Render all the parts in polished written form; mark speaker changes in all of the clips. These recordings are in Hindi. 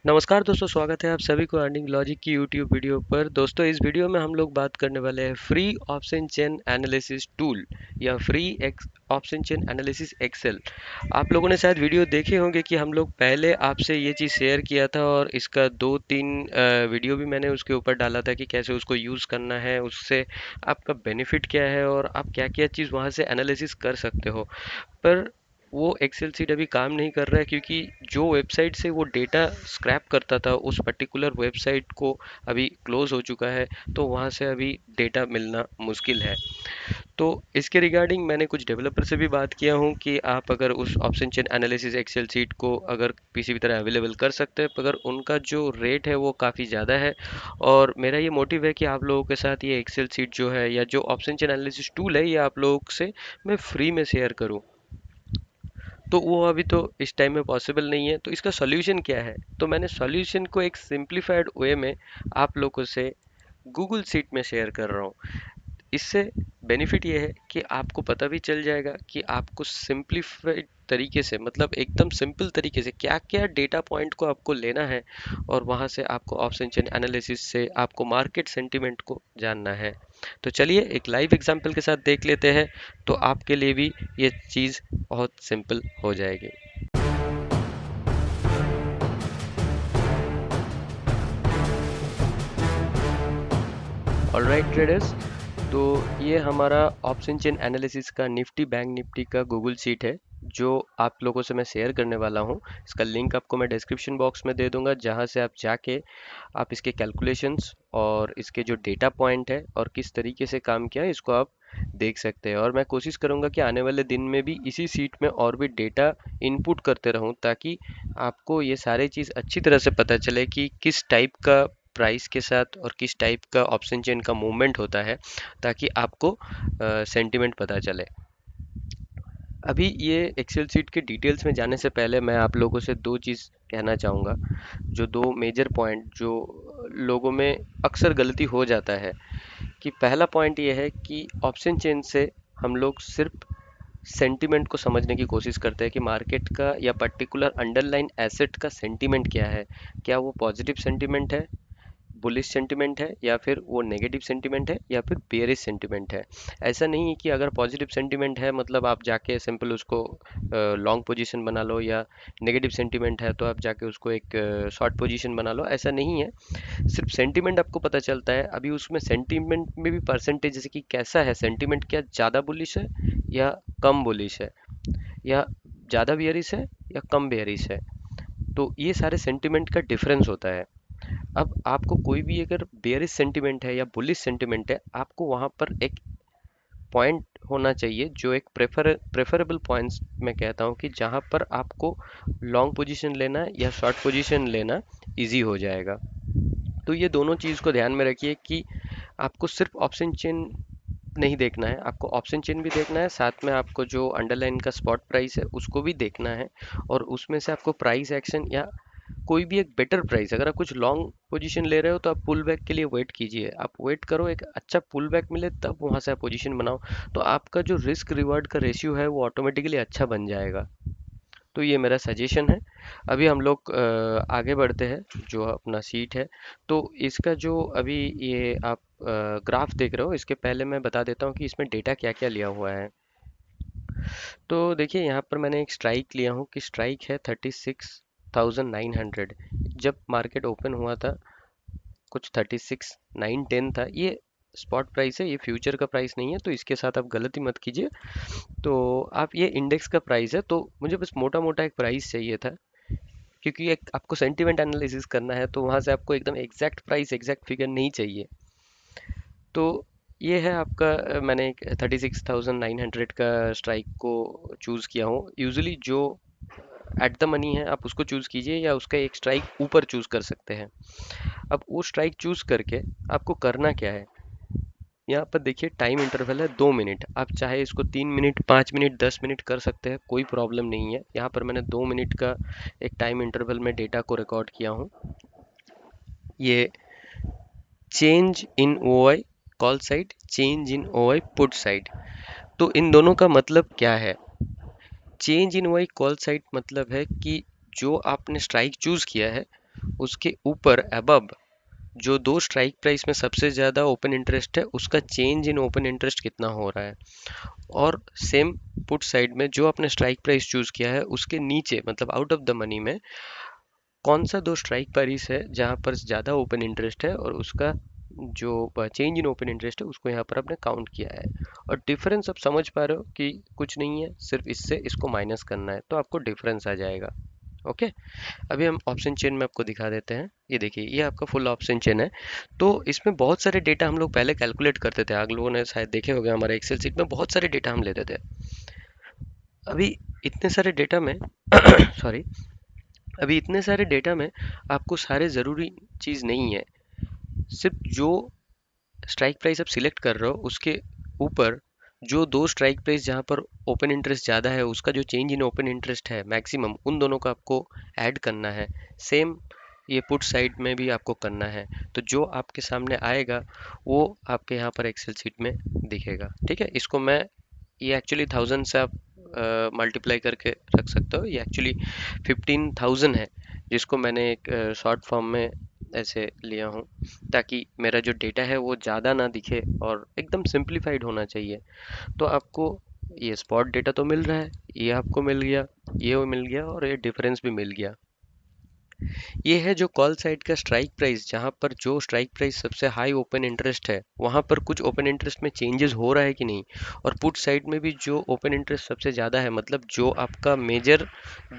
Speaker 1: नमस्कार दोस्तों, स्वागत है आप सभी को अर्निंग लॉजिक की यूट्यूब वीडियो पर। दोस्तों, इस वीडियो में हम लोग बात करने वाले हैं free option chain analysis tool या free option chain analysis Excel. आप लोगों ने शायद वीडियो देखे होंगे कि हम लोग पहले आपसे ये चीज़ शेयर किया था और इसका 2-3 वीडियो भी मैंने उसके ऊपर डाला था कि कैसे उसको यूज़ करना है, उससे आपका बेनिफिट क्या है और आप क्या क्या चीज़ वहाँ से एनालिसिस कर सकते हो। पर वो एक्सेल सीट अभी काम नहीं कर रहा है क्योंकि जो वेबसाइट से वो डेटा स्क्रैप करता था उस पर्टिकुलर वेबसाइट को अभी क्लोज हो चुका है, तो वहाँ से अभी डेटा मिलना मुश्किल है। तो इसके रिगार्डिंग मैंने कुछ डेवलपर से भी बात किया हूँ कि आप अगर उस option chain analysis excel sheet को अगर किसी भी तरह अवेलेबल कर सकते हैं, मगर उनका जो रेट है वो काफ़ी ज़्यादा है। और मेरा ये मोटिव है कि आप लोगों के साथ ये एक्सेल सीट जो है या जो ऑप्शन चेन एनालिसिस टूल है ये आप लोगों से मैं फ्री में शेयर करूँ। तो वो अभी तो इस टाइम में पॉसिबल नहीं है, तो इसका सॉल्यूशन क्या है? तो मैंने सॉल्यूशन को एक सिंप्लीफाइड वे में आप लोगों से गूगल शीट में शेयर कर रहा हूँ। इससे बेनिफिट ये है कि आपको पता भी चल जाएगा कि आपको सिंप्लीफाइड तरीके से, मतलब एकदम सिंपल तरीके से क्या क्या डेटा पॉइंट को आपको लेना है और वहां से आपको ऑप्शन चेन एनालिसिस से आपको मार्केट सेंटीमेंट को जानना है। तो चलिए एक लाइव एग्जांपल के साथ देख लेते हैं, तो आपके लिए भी ये चीज़ बहुत सिंपल हो जाएगी। ऑलराइट ट्रेडर्स, तो ये हमारा ऑप्शन चेन एनालिसिस का निफ्टी बैंक निफ्टी का गूगल शीट है जो आप लोगों से मैं शेयर करने वाला हूँ। इसका लिंक आपको मैं डिस्क्रिप्शन बॉक्स में दे दूंगा, जहाँ से आप जाके आप इसके कैलकुलेशंस और इसके जो डेटा पॉइंट है और किस तरीके से काम किया है इसको आप देख सकते हैं। और मैं कोशिश करूंगा कि आने वाले दिन में भी इसी सीट में और भी डेटा इनपुट करते रहूं, ताकि आपको ये सारी चीज़ अच्छी तरह से पता चले कि किस टाइप का प्राइस के साथ और किस टाइप का ऑप्शन चेन का मूवमेंट होता है, ताकि आपको सेंटिमेंट पता चले। अभी ये एक्सेल सीट के डिटेल्स में जाने से पहले मैं आप लोगों से दो चीज़ कहना चाहूँगा। जो दो मेजर पॉइंट जो लोगों में अक्सर गलती हो जाता है, कि पहला पॉइंट ये है कि ऑप्शन चेन से हम लोग सिर्फ सेंटीमेंट को समझने की कोशिश करते हैं कि मार्केट का या पर्टिकुलर अंडरलाइन एसेट का सेंटीमेंट क्या है। क्या वो पॉजिटिव सेंटीमेंट है, बुलिश सेंटीमेंट है, या फिर वो नेगेटिव सेंटीमेंट है, या फिर बेयरिश सेंटीमेंट है। ऐसा नहीं है कि अगर पॉजिटिव सेंटीमेंट है मतलब आप जाके सिंपल उसको लॉन्ग पोजीशन बना लो, या नेगेटिव सेंटीमेंट है तो आप जाके उसको एक शॉर्ट पोजीशन बना लो, ऐसा नहीं है। सिर्फ सेंटीमेंट आपको पता चलता है। अभी उसमें सेंटीमेंट में भी परसेंटेज, जैसे कि कैसा है सेंटीमेंट, क्या ज़्यादा बुलिश है या कम बुलिश है, या ज़्यादा बेयरिश है या कम बेयरिश है। तो ये सारे सेंटीमेंट का डिफरेंस होता है। अब आपको कोई भी अगर बेयरिश सेंटीमेंट है या बुलिश सेंटीमेंट है, आपको वहां पर एक पॉइंट होना चाहिए, जो एक प्रेफरेबल पॉइंट्स मैं कहता हूँ कि जहां पर आपको लॉन्ग पोजीशन लेना या शॉर्ट पोजीशन लेना इजी हो जाएगा। तो ये दोनों चीज़ को ध्यान में रखिए कि आपको सिर्फ ऑप्शन चेन नहीं देखना है, आपको ऑप्शन चेन भी देखना है, साथ में आपको जो अंडरलाइन का स्पॉट प्राइस है उसको भी देखना है। और उसमें से आपको प्राइस एक्शन या कोई भी एक बेटर प्राइस, अगर आप कुछ लॉन्ग पोजीशन ले रहे हो तो आप पुल बैक के लिए वेट कीजिए, आप वेट करो एक अच्छा पुल बैक मिले तब वहां से आप पोजीशन बनाओ। तो आपका जो रिस्क रिवार्ड का रेशियो है वो ऑटोमेटिकली अच्छा बन जाएगा। तो ये मेरा सजेशन है। अभी हम लोग आगे बढ़ते हैं, जो अपना सीट है। तो इसका जो अभी ये आप ग्राफ देख रहे हो, इसके पहले मैं बता देता हूँ कि इसमें डेटा क्या क्या लिया हुआ है। तो देखिए यहाँ पर मैंने एक स्ट्राइक लिया हूँ कि स्ट्राइक है 36,900। जब मार्केट ओपन हुआ था कुछ 36,910 था। ये स्पॉट प्राइस है, ये फ्यूचर का प्राइस नहीं है, तो इसके साथ आप गलती मत कीजिए। तो आप, ये इंडेक्स का प्राइस है, तो मुझे बस मोटा मोटा एक प्राइस चाहिए था, क्योंकि एक आपको सेंटीमेंट एनालिसिस करना है तो वहां से आपको एकदम एग्जैक्ट प्राइस एग्जैक्ट फिगर नहीं चाहिए। तो ये है आपका मैंने एक 36,900 का स्ट्राइक को चूज़ किया हूँ। यूजुअली जो एट द मनी है आप उसको चूज़ कीजिए, या उसका एक स्ट्राइक ऊपर चूज़ कर सकते हैं। अब वो स्ट्राइक चूज़ करके आपको करना क्या है, यहाँ पर देखिए टाइम इंटरवल है 2 मिनट। आप चाहे इसको 3 मिनट, 5 मिनट, 10 मिनट कर सकते हैं, कोई प्रॉब्लम नहीं है। यहाँ पर मैंने 2 मिनट का एक टाइम इंटरवल में डेटा को रिकॉर्ड किया हूँ। ये change in OI call side, change in OI put side, तो इन दोनों का मतलब क्या है? Change in OI call side मतलब है कि जो आपने स्ट्राइक चूज किया है उसके ऊपर अबव जो दो स्ट्राइक प्राइस में सबसे ज़्यादा ओपन इंटरेस्ट है उसका चेंज इन ओपन इंटरेस्ट कितना हो रहा है। और सेम पुट साइड में जो आपने स्ट्राइक प्राइस चूज किया है उसके नीचे मतलब आउट ऑफ द मनी में कौन सा दो स्ट्राइक प्राइस है जहां पर ज़्यादा ओपन इंटरेस्ट है और उसका जो चेंज इन ओपन इंटरेस्ट है उसको यहाँ पर आपने काउंट किया है। और डिफरेंस आप समझ पा रहे हो कि कुछ नहीं है, सिर्फ इससे इसको माइनस करना है तो आपको डिफरेंस आ जाएगा। ओके, अभी हम ऑप्शन चेन में आपको दिखा देते हैं। ये देखिए, ये आपका फुल ऑप्शन चेन है। तो इसमें बहुत सारे डेटा हम लोग पहले कैलकुलेट करते थे, आप लोगों ने शायद देखे होंगे हमारे एक्सेल सीट में बहुत सारे डेटा हम लेते थे। अभी इतने सारे डेटा में सॉरी, अभी इतने सारे डेटा में आपको सारे ज़रूरी चीज़ नहीं है। सिर्फ जो स्ट्राइक प्राइस आप सिलेक्ट कर रहे हो उसके ऊपर जो दो स्ट्राइक प्राइस जहाँ पर ओपन इंटरेस्ट ज़्यादा है उसका जो चेंज इन ओपन इंटरेस्ट है मैक्सिमम, उन दोनों को आपको ऐड करना है। सेम ये पुट साइड में भी आपको करना है। तो जो आपके सामने आएगा वो आपके यहाँ पर एक्सेल सीट में दिखेगा। ठीक है, इसको मैं, ये एक्चुअली 1000 से आप मल्टीप्लाई करके रख सकते हो। ये एक्चुअली 15,000 है जिसको मैंने एक शॉर्ट फॉर्म में ऐसे लिया हूँ ताकि मेरा जो डेटा है वो ज़्यादा ना दिखे और एकदम सिंप्लीफाइड होना चाहिए। तो आपको ये स्पॉट डेटा तो मिल रहा है, ये आपको मिल गया, ये मिल गया और ये डिफरेंस भी मिल गया। ये है जो कॉल साइड का स्ट्राइक प्राइस, जहां पर जो स्ट्राइक प्राइस सबसे हाई ओपन इंटरेस्ट है वहां पर कुछ ओपन इंटरेस्ट में चेंजेस हो रहा है कि नहीं। और पुट साइड में भी जो ओपन इंटरेस्ट सबसे ज़्यादा है, मतलब जो आपका मेजर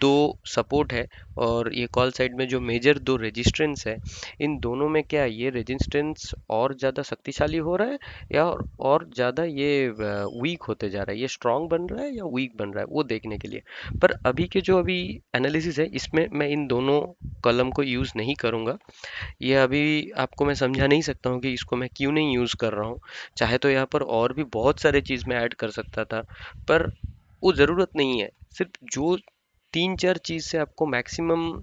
Speaker 1: दो सपोर्ट है और ये कॉल साइड में जो मेजर दो रेजिस्टेंस है, इन दोनों में क्या ये रेजिस्टेंस और ज़्यादा शक्तिशाली हो रहा है या और ज़्यादा ये वीक होते जा रहा है, ये स्ट्रांग बन रहा है या वीक बन रहा है, वो देखने के लिए। पर अभी के जो अभी एनालिसिस है इसमें मैं इन दोनों कॉलम को यूज़ नहीं करूँगा। ये अभी आपको मैं समझा नहीं सकता हूँ कि इसको मैं क्यों नहीं यूज़ कर रहा हूँ। चाहे तो यहाँ पर और भी बहुत सारे चीज़ मैं ऐड कर सकता था, पर वो ज़रूरत नहीं है। सिर्फ जो तीन चार चीज़ से आपको मैक्सिमम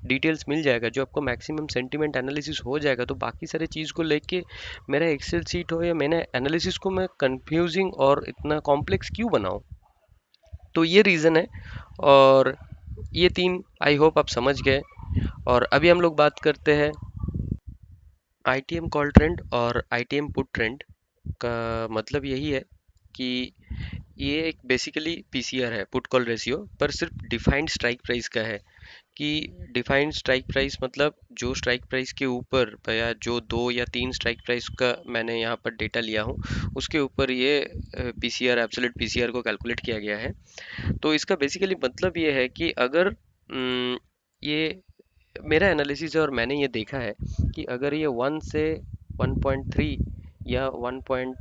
Speaker 1: डिटेल्स मिल जाएगा, जो आपको मैक्सिमम सेंटिमेंट एनालिसिस हो जाएगा, तो बाकी सारे चीज़ को लेके मेरा एक्सेल सीट हो या मैंने एनालिसिस को मैं कंफ्यूजिंग और इतना कॉम्प्लेक्स क्यों बनाऊँ। तो ये रीज़न है। और ये तीन आई होप आप समझ गए। और अभी हम लोग बात करते हैं आईटीएम कॉल ट्रेंड और आईटीएम पुट ट्रेंड का। मतलब यही है कि ये एक बेसिकली पीसीआर है, पुट कॉल रेशियो, पर सिर्फ डिफाइंड स्ट्राइक प्राइस का है। कि डिफाइंड स्ट्राइक प्राइस मतलब जो स्ट्राइक प्राइस के ऊपर या जो दो या तीन स्ट्राइक प्राइस का मैंने यहाँ पर डेटा लिया हूँ उसके ऊपर ये पीसीआर, एब्सोल्यूट पीसीआर को कैलकुलेट किया गया है। तो इसका बेसिकली मतलब ये है कि अगर ये मेरा एनालिसिस है और मैंने ये देखा है कि अगर ये 1 से 1.3 या 1.3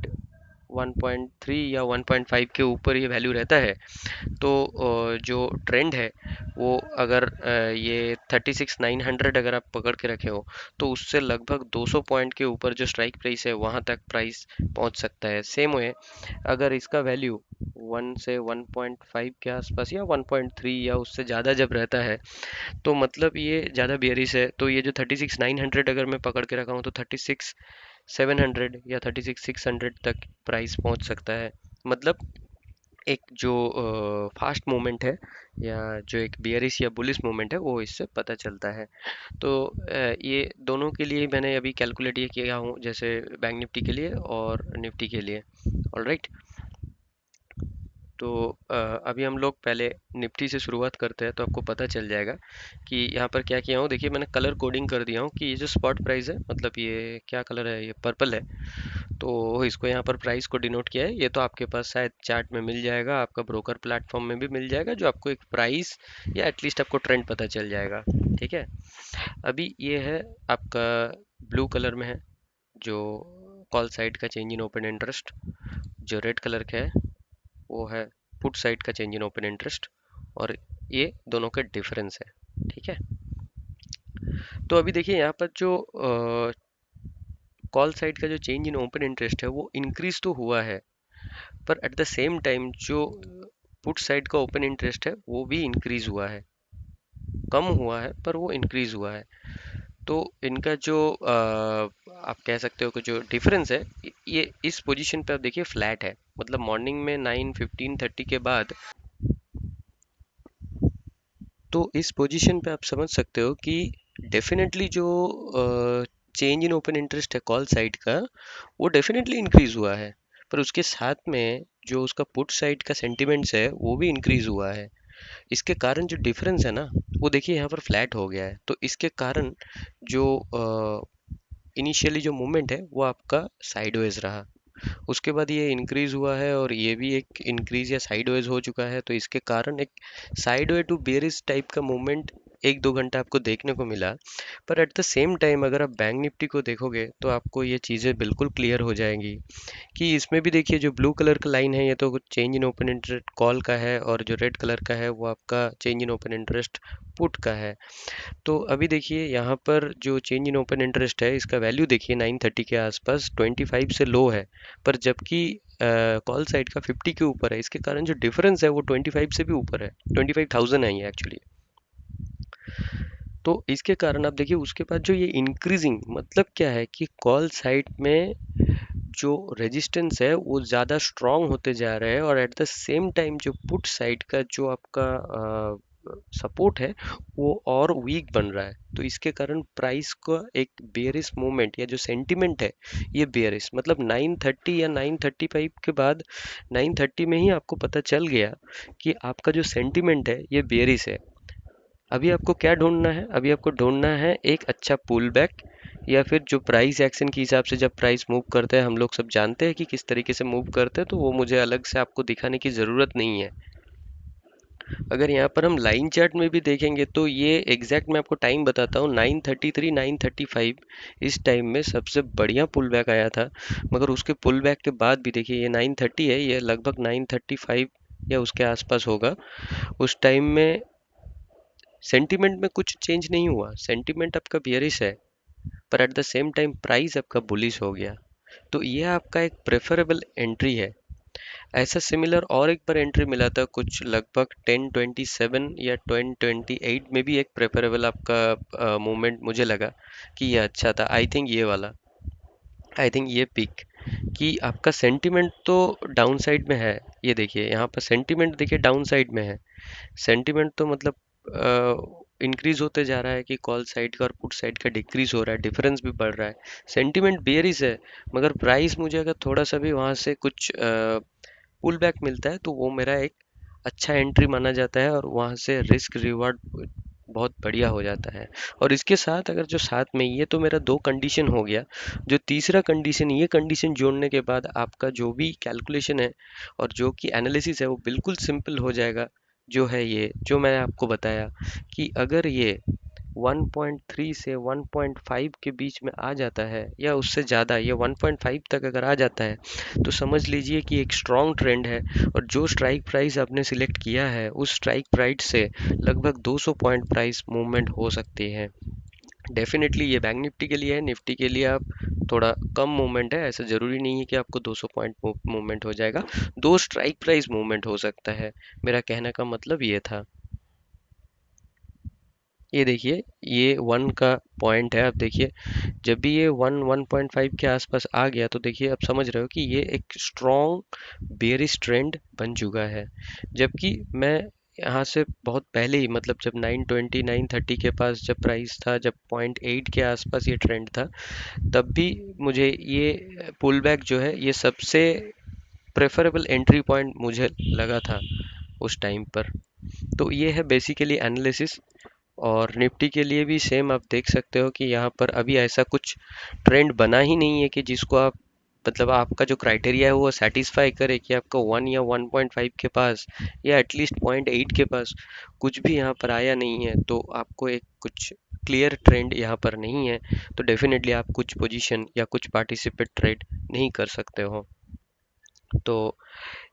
Speaker 1: या 1.5 के ऊपर ये वैल्यू रहता है तो जो ट्रेंड है वो अगर ये 36,900 अगर आप पकड़ के रखे हो तो उससे लगभग 200 पॉइंट के ऊपर जो स्ट्राइक प्राइस है वहाँ तक प्राइस पहुँच सकता है। सेम वे अगर इसका वैल्यू 1 से 1.5 के आसपास या 1.3 या उससे ज़्यादा जब रहता है तो मतलब ये ज़्यादा बेयरिश है। तो ये जो 36,900 अगर मैं पकड़ के रखा हूँ तो 36,700 या 36,600 तक प्राइस पहुँच सकता है। मतलब एक जो फास्ट मूवमेंट है या जो एक बियरिश या बुलिश मूवमेंट है वो इससे पता चलता है। तो ये दोनों के लिए मैंने अभी कैलकुलेट ये किया हूँ, जैसे बैंक निफ्टी के लिए और निफ्टी के लिए। ऑलराइट, तो अभी हम लोग पहले निफ्टी से शुरुआत करते हैं तो आपको पता चल जाएगा कि यहाँ पर क्या किया हूँ। देखिए, मैंने कलर कोडिंग कर दिया हूँ कि ये जो स्पॉट प्राइस है, मतलब ये क्या कलर है, ये पर्पल है, तो इसको यहाँ पर प्राइस को डिनोट किया है। ये तो आपके पास शायद चार्ट में मिल जाएगा, आपका ब्रोकर प्लेटफॉर्म में भी मिल जाएगा, जो आपको एक प्राइस या एटलीस्ट आपको ट्रेंड पता चल जाएगा। ठीक है, अभी ये है आपका ब्लू कलर में है जो कॉल साइड का चेंज इन ओपन इंटरेस्ट, जो रेड कलर का है वो है पुट साइड का चेंज इन ओपन इंटरेस्ट, और ये दोनों का डिफरेंस है। ठीक है, तो अभी देखिए यहाँ पर जो कॉल साइड का जो चेंज इन ओपन इंटरेस्ट है वो इंक्रीज तो हुआ है, पर एट द सेम टाइम जो पुट साइड का ओपन इंटरेस्ट है वो भी इंक्रीज हुआ है। कम हुआ है पर वो इंक्रीज हुआ है। तो इनका जो आप कह सकते हो कि जो डिफरेंस है, ये इस पोजीशन पे आप देखिए फ्लैट है। मतलब मॉर्निंग में 9, 15, 30 के बाद तो इस पोजीशन पे आप समझ सकते हो कि डेफिनेटली जो चेंज इन ओपन इंटरेस्ट है कॉल साइड का, वो डेफिनेटली इंक्रीज हुआ है। पर उसके साथ में जो उसका पुट साइड का सेंटिमेंट्स है वो भी इंक्रीज हुआ है। इसके कारण जो डिफरेंस है ना, वो देखिए यहाँ पर फ्लैट हो गया है। तो इसके कारण जो इनिशियली जो मूवमेंट है वो आपका साइडवेज रहा, उसके बाद ये इंक्रीज हुआ है और ये भी एक इंक्रीज या साइडवेज हो चुका है। तो इसके कारण एक साइडवे टू बेरिश टाइप का मूवमेंट 1-2 घंटा आपको देखने को मिला। पर एट द सेम टाइम अगर आप बैंक निफ्टी को देखोगे तो आपको ये चीज़ें बिल्कुल क्लियर हो जाएंगी कि इसमें भी देखिए जो ब्लू कलर का लाइन है ये तो change in open interest call का है, और जो रेड कलर का है वो आपका change in open interest put का है। तो अभी देखिए यहाँ पर जो चेंज इन ओपन इंटरेस्ट है इसका वैल्यू देखिए 930 के आसपास 25 से लो है। पर जबकि कॉल साइड का 50 के ऊपर है, इसके कारण जो डिफरेंस है वो 25 से भी ऊपर है, 25,000 है ये एक्चुअली। तो इसके कारण आप देखिए उसके बाद जो ये इंक्रीजिंग मतलब क्या है कि कॉल साइड में जो रेजिस्टेंस है वो ज़्यादा स्ट्रॉन्ग होते जा रहे हैं, और एट द सेम टाइम जो पुट साइड का जो आपका सपोर्ट है वो और वीक बन रहा है। तो इसके कारण प्राइस का एक बेयरिश मूवमेंट या जो सेंटिमेंट है ये बेयरिश मतलब 930 या 935 के बाद 930 में ही आपको पता चल गया कि आपका जो सेंटिमेंट है ये बेयरिश है। अभी आपको क्या ढूंढना है? अभी आपको ढूंढना है एक अच्छा पुल बैक, या फिर जो प्राइस एक्शन के हिसाब से जब प्राइस मूव करते हैं, हम लोग सब जानते हैं कि किस तरीके से मूव करते हैं, तो वो मुझे अलग से आपको दिखाने की ज़रूरत नहीं है। अगर यहाँ पर हम लाइन चार्ट में भी देखेंगे तो ये एग्जैक्ट मैं आपको टाइम बताता हूँ, 933 935 इस टाइम में सबसे बढ़िया पुल बैक आया था। मगर उसके पुल बैक के बाद भी देखिए ये 930 है, ये लगभग 935 या उसके आसपास होगा। उस टाइम में सेंटीमेंट में कुछ चेंज नहीं हुआ, सेंटीमेंट आपका बियरिश है, पर at the same time price आपका बुलिश हो गया। तो ये आपका एक प्रेफरेबल एंट्री है। ऐसा सिमिलर और एक बार एंट्री मिला था कुछ लगभग 1027 या 1028 में भी एक प्रेफरेबल आपका मूवमेंट मुझे लगा कि ये अच्छा था। आई थिंक ये वाला, आई थिंक ये पिक कि आपका सेंटीमेंट तो डाउन साइड में है। ये देखिए यहाँ पर सेंटीमेंट देखिए डाउन साइड में है। सेंटीमेंट तो मतलब इंक्रीज होते जा रहा है कि कॉल साइड का और पुट साइड का डिक्रीज हो रहा है, डिफरेंस भी बढ़ रहा है। सेंटीमेंट बेयरिश है, मगर प्राइस मुझे अगर थोड़ा सा भी वहाँ से कुछ पुल बैक मिलता है तो वो मेरा एक अच्छा एंट्री माना जाता है, और वहाँ से रिस्क रिवॉर्ड बहुत बढ़िया हो जाता है। और इसके साथ अगर जो साथ में ये तो मेरा दो कंडीशन हो गया, जो तीसरा कंडीशन, ये कंडीशन जोड़ने के बाद आपका जो भी कैलकुलेशन है और जो कि एनालिसिस है वो बिल्कुल सिंपल हो जाएगा। जो है ये जो मैंने आपको बताया कि अगर ये 1.3 से 1.5 के बीच में आ जाता है या उससे ज़्यादा, ये 1.5 तक अगर आ जाता है तो समझ लीजिए कि एक स्ट्रॉन्ग ट्रेंड है, और जो स्ट्राइक प्राइस आपने सिलेक्ट किया है उस स्ट्राइक प्राइस से लगभग 200 पॉइंट प्राइस मूवमेंट हो सकती है। डेफिनेटली ये बैंक निफ्टी के लिए है, निफ्टी के लिए आप थोड़ा कम मूवमेंट है, ऐसा ज़रूरी नहीं है कि आपको 200 पॉइंट मूवमेंट हो जाएगा, दो स्ट्राइक प्राइस मूवमेंट हो सकता है। मेरा कहने का मतलब ये था। ये देखिए ये वन का पॉइंट है, आप देखिए जब भी ये 1.5 के आसपास आ गया तो देखिए आप समझ रहे हो कि ये एक स्ट्रॉन्ग बेयरिश ट्रेंड बन चुका है। जबकि मैं यहाँ से बहुत पहले ही मतलब जब 920 930 के पास जब प्राइस था, जब 0.8 के आसपास ये ट्रेंड था, तब भी मुझे ये पुल बैक जो है ये सबसे प्रेफरेबल एंट्री पॉइंट मुझे लगा था उस टाइम पर। तो ये है बेसिकली एनालिसिस। और निफ्टी के लिए भी सेम आप देख सकते हो कि यहाँ पर अभी ऐसा कुछ ट्रेंड बना ही नहीं है कि जिसको आप मतलब आपका जो क्राइटेरिया है वो सेटिस्फाई करे कि आपका 1 या 1.5 के पास या एटलीस्ट 0.8 के पास कुछ भी यहाँ पर आया नहीं है, तो आपको एक कुछ क्लियर ट्रेंड यहाँ पर नहीं है, तो डेफिनेटली आप कुछ पोजीशन या कुछ पार्टिसिपेट ट्रेड नहीं कर सकते हो। तो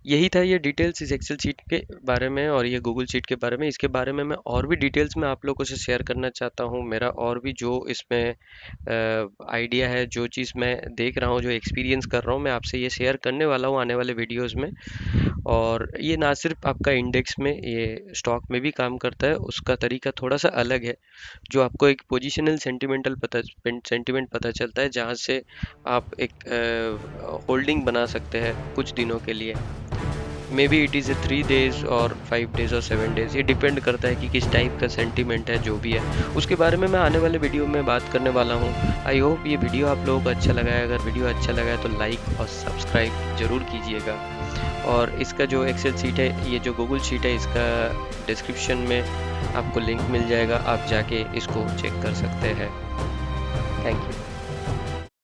Speaker 1: यही था ये डिटेल्स इस एक्सेल शीट के बारे में और ये गूगल शीट के बारे में। इसके बारे में मैं और भी डिटेल्स में आप लोगों से शेयर करना चाहता हूँ। मेरा और भी जो इसमें आइडिया है, जो चीज़ मैं देख रहा हूँ, जो एक्सपीरियंस कर रहा हूँ, मैं आपसे ये शेयर करने वाला हूँ आने वाले वीडियोस में। और ये ना सिर्फ आपका इंडेक्स में, ये स्टॉक में भी काम करता है, उसका तरीका थोड़ा सा अलग है। जो आपको एक पोजिशनल सेंटिमेंट पता चलता है, जहाँ से आप एक होल्डिंग बना सकते हैं कुछ दिनों के लिए। May be it is a 3 days और 5 days और 7 days, ये डिपेंड करता है कि किस टाइप का सेंटीमेंट है, जो भी है उसके बारे में मैं आने वाले वीडियो में बात करने वाला हूँ। आई होप ये वीडियो आप लोगों को अच्छा लगा है। अगर वीडियो अच्छा लगा है तो लाइक और सब्सक्राइब ज़रूर कीजिएगा। और इसका जो एक्सेल शीट है, ये जो गूगल शीट है, इसका डिस्क्रिप्शन में आपको लिंक मिल जाएगा, आप जाके इसको चेक कर सकते हैं। Thank you.